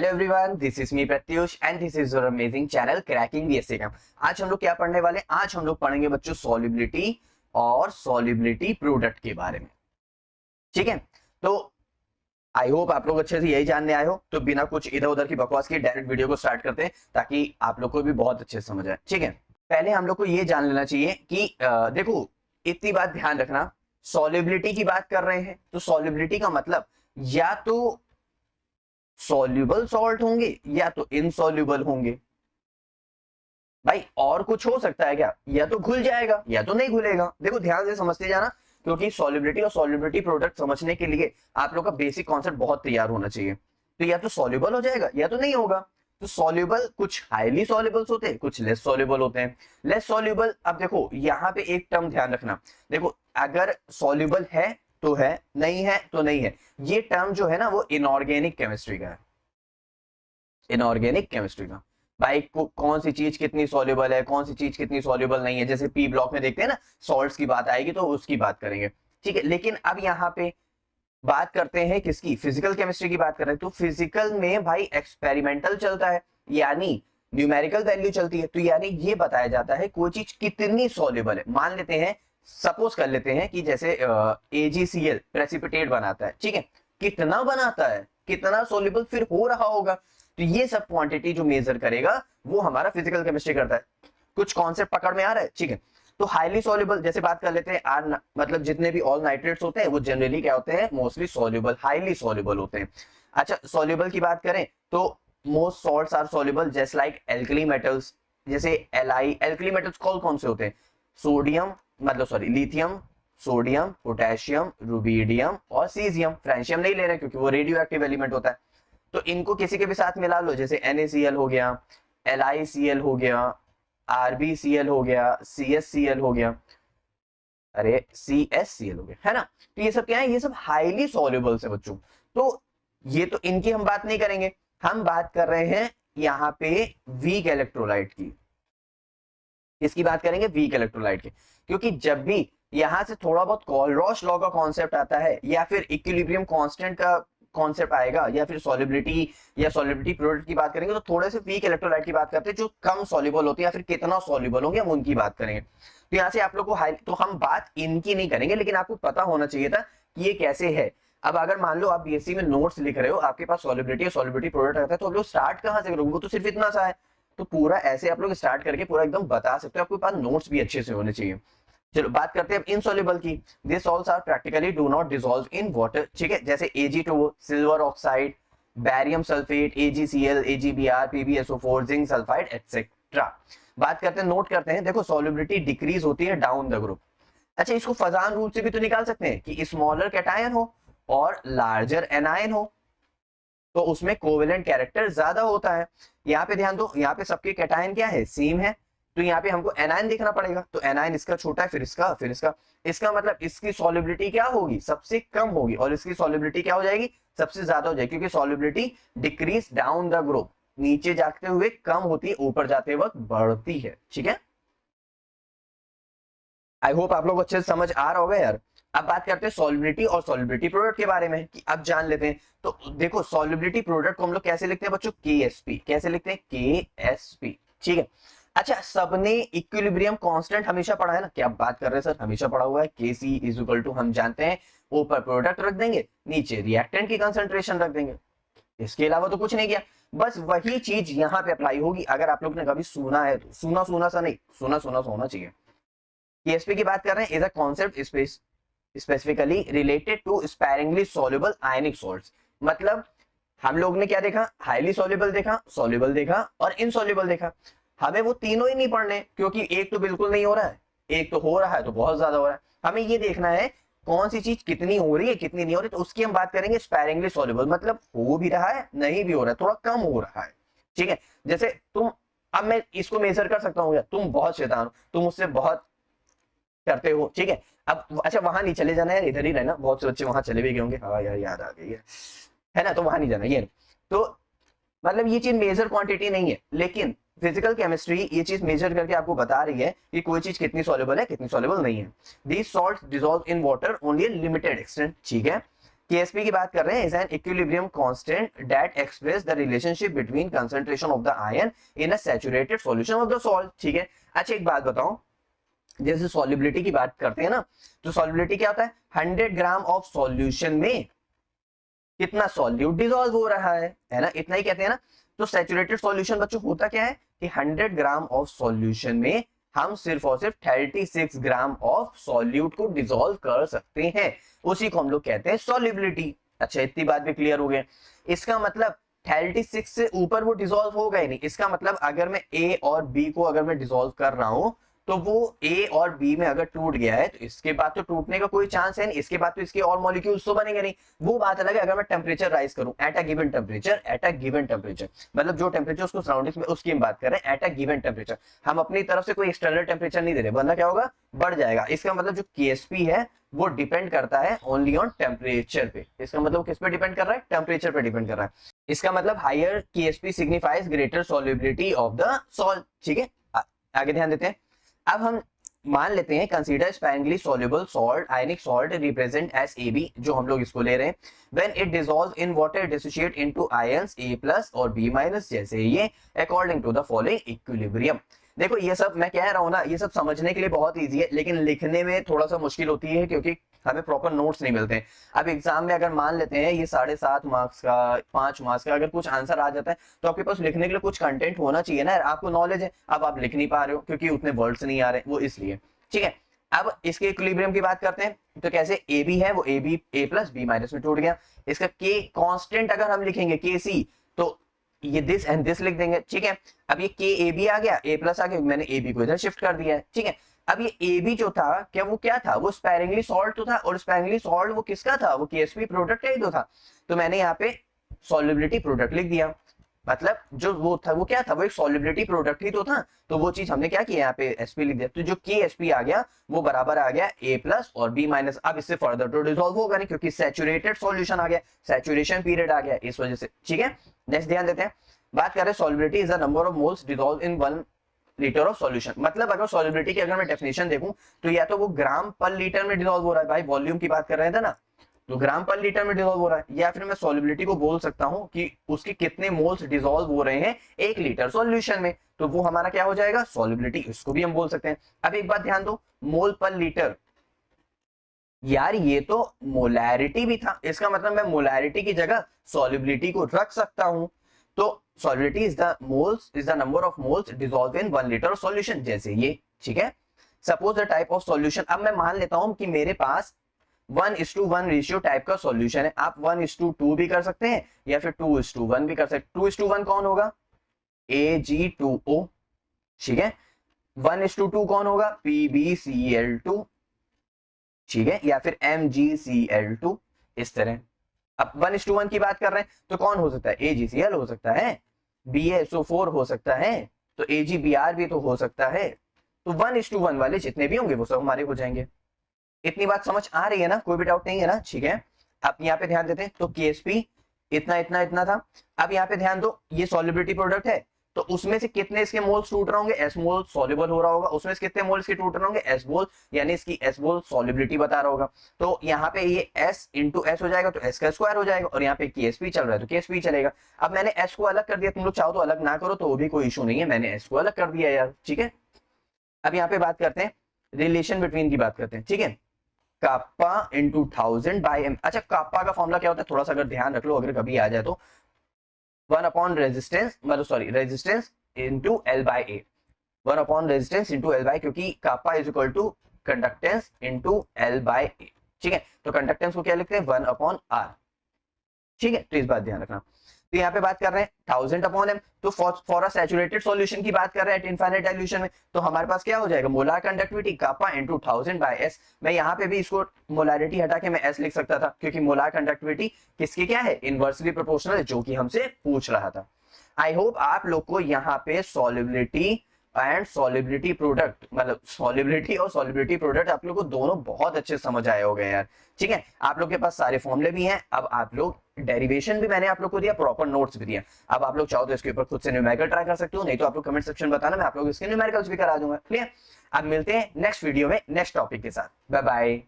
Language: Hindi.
Everyone, this is me Pratyush and this is your amazing channel cracking BSc chem. आज हम लोग क्या पढ़ने वाले? आज हम लोग पढ़ेंगे बच्चों सॉल्युबिलिटी और सॉल्युबिलिटी प्रोडक्ट के बारे में। ठीक है, तो आई होप आप लोग अच्छे से यही जानने आए हो। तो बिना कुछ इधर उधर की बकवास की डायरेक्ट वीडियो को स्टार्ट करते हैं ताकि आप लोग को भी बहुत अच्छे से समझ आए। ठीक है, पहले हम लोग को ये जान लेना चाहिए कि देखो, इतनी बात ध्यान रखना, सॉल्युबिलिटी की बात कर रहे हैं तो सॉल्युबिलिटी का मतलब या तो सॉल्युबल सॉल्ट होंगे या तो इनसॉल्युबल होंगे। भाई और कुछ हो सकता है क्या? या तो घुल जाएगा या तो नहीं घुलेगा। देखो ध्यान से समझते जाना, क्योंकि सॉल्युबिलिटी और सॉल्युबिलिटी प्रोडक्ट समझने के लिए आप लोग का बेसिक कॉन्सेप्ट बहुत तैयार होना चाहिए। तो या तो सॉल्युबल हो जाएगा या तो नहीं होगा। तो सॉल्युबल कुछ हाईली सॉल्युबल्स होते हैं, कुछ लेस सॉल्युबल होते हैं। लेस सॉल्युबल, अब देखो यहाँ पे एक टर्म ध्यान रखना। देखो अगर सॉल्युबल है तो है, नहीं है तो नहीं है। ये टर्म जो है ना वो इनऑर्गेनिक केमिस्ट्री का है। इनऑर्गेनिक केमिस्ट्री का भाई कौन सी चीज कितनी सॉल्युबल है, कौन सी चीज कितनी सॉल्युबल नहीं है, जैसे पी ब्लॉक में देखते हैं ना, सॉल्ट्स की बात आएगी तो उसकी बात करेंगे। ठीक है, लेकिन अब यहाँ पे बात करते हैं किसकी? फिजिकल केमिस्ट्री की बात कर रहे हैं। तो फिजिकल में भाई एक्सपेरिमेंटल चलता है, यानी न्यूमेरिकल वैल्यू चलती है। तो यानी ये बताया जाता है कोई चीज कितनी सॉल्युबल है। मान लेते हैं, सपोज कर लेते हैं कि जैसे AgCl प्रेसिपिटेट बनाता है। ठीक है, कितना बनाता है, कितना सॉल्युबल फिर हो रहा होगा। तो ये सब क्वांटिटी जो मेजर करेगा वो हमारा फिजिकल केमिस्ट्री करता है। कुछ कॉन्सेप्ट पकड़ में आ रहा है? ठीक है, तो हाईली सॉल्युबल जैसे बात कर लेते हैं, आर मतलब जितने भी ऑल नाइट्रेट्स होते हैं वो जनरली क्या होते हैं? मोस्टली सॉल्युबल, हाईली सॉल्युबल होते हैं। अच्छा, सॉल्युबल की बात करें तो most salts are soluble just like alkali metals. जैसे एल्कली मेटल्स कौन से होते हैं? सोडियम, मतलब sorry lithium, sodium, potassium, rubidium और सीजियम। फ्रेंशियम नहीं ले रहे क्योंकि वो रेडियो एक्टिव एलिमेंट होता है। तो इनको किसी के भी साथ मिला लो, जैसे NaCl हो गया, LiCl हो गया, RbCl हो गया, CsCl हो गया, अरे CsCl हो गया, है ना। तो ये सब क्या है? ये सब हाईली सॉल्युबल्स है बच्चों। तो ये तो इनकी हम बात नहीं करेंगे, हम बात कर रहे हैं यहाँ पे वीक इलेक्ट्रोलाइट की। इसकी बात करेंगे वीक इलेक्ट्रोलाइट की, क्योंकि जब भी यहां से थोड़ा बहुत कोलरॉश लॉ का कॉन्सेप्ट आता है या फिर इक्विलिब्रियम कांस्टेंट का कॉन्सेप्ट आएगा या फिर सॉल्युबिलिटी या सॉल्युबिलिटी प्रोडक्ट की बात करेंगे तो थोड़े से वीक इलेक्ट्रोलाइट की बात करते हैं जो कम सॉल्युबल होती है या फिर कितना सॉल्युबल होंगे हम उनकी बात करेंगे। तो यहाँ से आप लोग को तो हम बात इनकी नहीं करेंगे, लेकिन आपको पता होना चाहिए था कि ये कैसे है। अब अगर मान लो आप बीएससी में नोट्स लिख रहे हो, आपके पास सॉल्युबिलिटी और सॉल्युबिलिटी प्रोडक्ट रहता है, तो आप लोग स्टार्ट कहां से करोगे? वो तो सिर्फ इतना सा है। तो पूरा ऐसे आप लोग स्टार्ट करके पूरा एकदम बता सकते हो। आपके पास नोट्स भी अच्छे से होने चाहिए। चलो बात करते हैं अब इनसॉल्युबल की। This salts are practically do not dissolve in water. ठीक है, जैसे Ag2, silver oxide, barium sulphate, AgCl, AgBr, PbSO4, zinc sulphide etcetera. बात करते हैं, नोट करते हैं, देखो सॉल्युबिलिटी डिक्रीज होती है डाउन द ग्रुप। अच्छा, इसको फजान रूल से भी तो निकाल सकते हैं कि स्मॉलर कैटायन हो और लार्जर एनायन हो तो उसमें कोवेलेंट कैरेक्टर ज्यादा होता है। यहाँ पे ध्यान दो, यहाँ पे सबके कैटायन क्या है? सेम है। तो यहाँ पे हमको एनायन देखना पड़ेगा। तो एनायन इसका छोटा है, फिर इसका, फिर इसका। इसका मतलब इसकी सॉल्युबिलिटी क्या होगी? सबसे कम होगी, और इसकी सॉल्युबिलिटी क्या हो जाएगी? सबसे ज्यादा हो जाएगी, क्योंकि solubility decrease down the group, नीचे जाते हुए कम होती है, ऊपर जाते वक्त बढ़ती है। ठीक है, आई होप आप लोग अच्छे से समझ आ रहा होगा यार। अब बात करते हैं सॉल्युबिलिटी और सॉल्युबिलिटी प्रोडक्ट के बारे में कि अब जान लेते हैं। तो देखो सॉल्युबिलिटी प्रोडक्ट को हम लोग कैसे लिखते हैं बच्चों? KSP। कैसे लिखते हैं? KSP। ठीक है, अच्छा सबने इक्विलिब्रियम कांस्टेंट हमेशा पढ़ा है ना? क्या बात कर रहे हैं सर, हमेशा पढ़ा हुआ है। Kc इज इक्वल टू, हम जानते हैं, ऊपर प्रोडक्ट रख देंगे, नीचे रिएक्टेंट की कंसंट्रेशन रख देंगे। इसके अलावा तो कुछ नहीं किया। बस वही चीज यहाँ पे अप्लाई होगी। अगर आप लोग ने कभी सुना है तो सुना सुना सा नहीं, सुना सुना सा होना चाहिए। KSP की बात कर रहे हैं, is a concept specifically related to sparingly soluble ionic salts. मतलब हम लोग ने क्या देखा? हाईली सॉल्युबल देखा, सॉल्युबल देखा और इनसॉल्युबल देखा। हमें वो तीनों ही नहीं पढ़ने, क्योंकि एक तो बिल्कुल नहीं हो रहा है, एक तो हो रहा है तो बहुत ज्यादा हो रहा है। हमें ये देखना है कौन सी चीज कितनी हो रही है, कितनी नहीं हो रही। तो उसकी हम बात करेंगे स्पैरिंगली सॉल्युबल, मतलब हो भी रहा है, नहीं भी हो रहा है, थोड़ा कम हो रहा है। ठीक है, जैसे तुम, अब मैं इसको मेजर कर सकता हूँ, तुम बहुत शैतान हो, तुम मुझसे बहुत करते हो। ठीक है, अब अच्छा वहां नहीं चले जाना है, इधर ही रहना। बहुत से बच्चे वहां चले भी गए होंगे, हाँ यार याद आ गई है ना? तो वहां नहीं जाना। ये तो मतलब ये चीज मेजर क्वांटिटी नहीं है, लेकिन फिजिकल केमिस्ट्री ये चीज मेजर करके आपको बता रही है कि कोई चीज कितनी सॉल्युबल है, कितनी सॉल्युबल नहीं है। These salts dissolve in water only in limited extent. ठीक है, KSP की बात कर रहे हैं, is an equilibrium constant that express the relationship between concentration of the ion in a saturated solution of the salt. ठीक है, अच्छा एक बात बताओ, जैसे सॉल्युबिलिटी की बात करते हैं ना, तो सॉल्युबिलिटी क्या होता है, 100 ग्राम ऑफ सॉल्यूशन में कितना सॉल्यूट डिसॉल्व हो रहा है ना, इतना ही कहते हैं ना। तो सैचुरेटेड सॉल्यूशन बच्चों होता क्या है कि 100 ग्राम ऑफ सॉल्यूशन में हम सिर्फ और सिर्फ 36 ग्राम ऑफ सॉल्यूट को डिसॉल्व कर सकते हैं, उसी को हम लोग कहते हैं सॉल्युबिलिटी। अच्छा इतनी बात भी क्लियर हो गई। इसका मतलब 36 से ऊपर वो डिसॉल्व होगा ही नहीं। इसका मतलब अगर मैं ए और बी को अगर मैं डिसॉल्व कर रहा हूं, तो वो ए और बी में अगर टूट गया है तो इसके बाद तो टूटने का कोई चांस है नहीं, इसके बाद तो इसके और मॉलिक्यूल्स तो बनेंगे नहीं। वो बात अलग है अगर मैं टेम्परेचर राइज करूं एट अ गिवन टेम्परेचर, मतलब जो टेम्परेचर उसको सराउंडिंग्स में उसकी हम बात कर रहे हैं एट अ गिवन टेम्परेचर, हम अपनी तरफ से कोई एक्सटर्नल टेम्परेचर नहीं दे रहे, वरना क्या होगा, बढ़ जाएगा। इसका मतलब जो KSP है वो डिपेंड करता है ओनली ऑन टेम्परेचर पे। इसका मतलब किस पे डिपेंड कर रहा है, टेम्परेचर पे डिपेंड कर रहा है। इसका मतलब higher KSP signifies greater solubility of the salt. ठीक है, आगे ध्यान देते हैं। अब हम मान लेते हैं consider sparingly soluble salt, ionic salt represent as AB, जो हम लोग इसको ले रहे हैं, when it dissolve in water dissociate into ions A+ और B-, जैसे ये according to the following equilibrium. देखो ये सब मैं कह रहा हूं ना, ये सब समझने के लिए बहुत इजी है, लेकिन लिखने में थोड़ा सा मुश्किल होती है क्योंकि हमें प्रॉपर नोट्स नहीं मिलते हैं। अब एग्जाम में अगर मान लेते हैं ये 7.5 मार्क्स का, 5 मार्क्स का अगर कुछ आंसर आ जाता है तो आपके पास लिखने के लिए कुछ कंटेंट होना चाहिए ना, आपको नॉलेज है, अब आप लिख नहीं पा रहे हो क्योंकि उतने वर्ड्स नहीं आ रहे, वो इसलिए। ठीक है, अब इसके इक्विलिब्रियम की बात करते हैं, तो कैसे AB है वो AB A+ B- में टूट गया। इसका K कांस्टेंट अगर हम लिखेंगे KC, तो ये दिस एंड दिस लिख देंगे। ठीक है, अब ये KAB आ गया, A+ आ गया, मैंने AB को इधर शिफ्ट कर दिया है। ठीक है, अब ये AB जो था क्या, वो क्या था, वो स्पैरिंगली सॉल्ट तो था, और स्पैरिंगली सॉल्ट वो किसका था, वो KSP प्रोडक्ट का ही तो था, तो मैंने यहाँ पे सॉल्युबिलिटी प्रोडक्ट लिख दिया। मतलब जो वो था वो क्या था, वो एक सॉल्युबिलिटी प्रोडक्ट ही तो था, तो वो चीज हमने क्या किया, यहाँ पे SP लिख दिया। तो जो KSP आ गया वो बराबर आ गया A+ और B-। अब इससे फर्दर तो डिसॉल्व होगा नहीं क्योंकि सैचुरेटेड सॉल्यूशन आ गया, सैचुरेशन पीरियड आ गया, इस वजह से। ठीक है, नेक्स्ट ध्यान देते हैं, बात कर रहे हैं solubility is the number of moles dissolve in 1 litre of solution. मतलब अगर सॉल्युबिलिटी की अगर मैं डेफिनेशन देखूं तो या तो वो ग्राम पर लीटर में डिसॉल्व हो रहा है, भाई वॉल्यूम की बात कर रहे थे ना, तो ग्राम पर लीटर में डिसॉल्व हो रहा है, या फिर मैं सॉल्युबिलिटी को बोल सकता हूं कि उसके कितने मोल्स डिसॉल्व हो रहे हैं 1 लीटर सॉल्यूशन में, तो वो हमारा क्या हो जाएगा, सॉल्युबिलिटी, इसको भी हम बोल सकते हैं। अब एक बात ध्यान दो, मोल पर लीटर, यार ये तो मोलैरिटी भी था, इसका मतलब मैं मोलैरिटी की जगह सॉल्युबिलिटी को रख सकता हूं। तो solubility is the number of moles dissolve in 1 litre solution, जैसे ये। ठीक है, suppose the type of solution, अब मैं मान लेता हूं कि मेरे पास 1:1 रेशियो टाइप का सॉल्यूशन है, आप 1:2 भी कर सकते हैं या फिर 2:1 भी कर सकते हैं। 2:1 कौन होगा, Ag2O। ठीक है, 1:2 कौन होगा, PbCl2। ठीक है, या फिर MgCl2, इस तरह। अब 1:1 की बात कर रहे हैं तो कौन हो सकता है, AgCl हो सकता है, BaSO4 हो सकता है, तो AgBr भी तो हो सकता है। तो 1:1 वाले जितने भी होंगे वो सब हमारे हो जाएंगे। इतनी बात समझ आ रही है ना, कोई भी डाउट नहीं है ना। ठीक है, अब यहाँ पे ध्यान देते हैं, तो KSP इतना इतना इतना था। अब यहाँ पे ध्यान दो, ये सॉल्युबिलिटी प्रोडक्ट है, तो उसमें से कितने इसके मोल्स टूट रहे होंगे, S मोल सॉल्युबल हो रहा होगा, उसमें से कितने मोल्स के टूट रहे होंगे, S मोल, यानी इसकी S मोल सॉल्युबिलिटी बता रहा होगा। तो यहाँ पे ये S इंटू S हो जाएगा, तो S का स्क्वायर हो जाएगा, और यहाँ पे KSP चल रहा है तो KSP चलेगा। अब मैंने S को अलग कर दिया, तुम लोग चाहो तो अलग ना करो तो वो भी कोई इशू नहीं है, मैंने S को अलग कर दिया यार। ठीक है, अब यहाँ पे बात करते हैं रिलेशन बिटवीन की बात करते हैं। ठीक है, काप्पा इंटू 1000 बाई M। अच्छा, काप्पा का फॉर्मूला क्या होता है, थोड़ा सा अगर ध्यान रख लो, अगर कभी आ जाए तो 1 रेजिस्टेंस, मतलब sorry resistance into L/A, 1 resistance into L/A, क्योंकि kappa is equal to conductance into L/A। ठीक है, तो कंडक्टेंस को क्या लिखते हैं, 1/R। ठीक है, तो इस बात ध्यान रखना। तो यहाँ पे बात कर रहे हैं 1000/M, तो फॉर अ सैचुरेटेड सॉल्यूशन की बात कर रहे हैं एट इनफाइनाइट डाइल्यूशन में, तो हमारे पास क्या हो जाएगा, मोलार कंडक्टिविटी काप्पा इंटू 1000/S। मैं यहाँ पे भी इसको मोलारिटी हटा के मैं S लिख सकता था, क्योंकि मोलार कंडक्टिविटी किसकी क्या है, इनवर्सली प्रोपोर्शनल है, जो कि हमसे पूछ रहा था। आई होप आप लोग को यहाँ पे सॉल्युबिलिटी एंड सॉल्युबिलिटी प्रोडक्ट, मतलब सॉल्युबिलिटी और सॉल्युबिलिटी प्रोडक्ट आप लोग को दोनों बहुत अच्छे समझ आए हो गए यार। ठीक है, आप लोग के पास सारे फॉर्मूले भी हैं, अब आप लोग डेरिवेशन भी मैंने आप लोग को दिया, प्रॉपर नोट्स भी दिया। अब आप लोग चाहो तो इसके ऊपर खुद से न्यूमेरिकल ट्राई कर सकते हो, नहीं तो आप लोग कमेंट सेक्शन बताना, मैं आप लोग इसके न्यूमेरिकल्स भी करा दूंगा। क्लियर, अब मिलते हैं नेक्स्ट वीडियो में नेक्स्ट टॉपिक के साथ। Bye bye.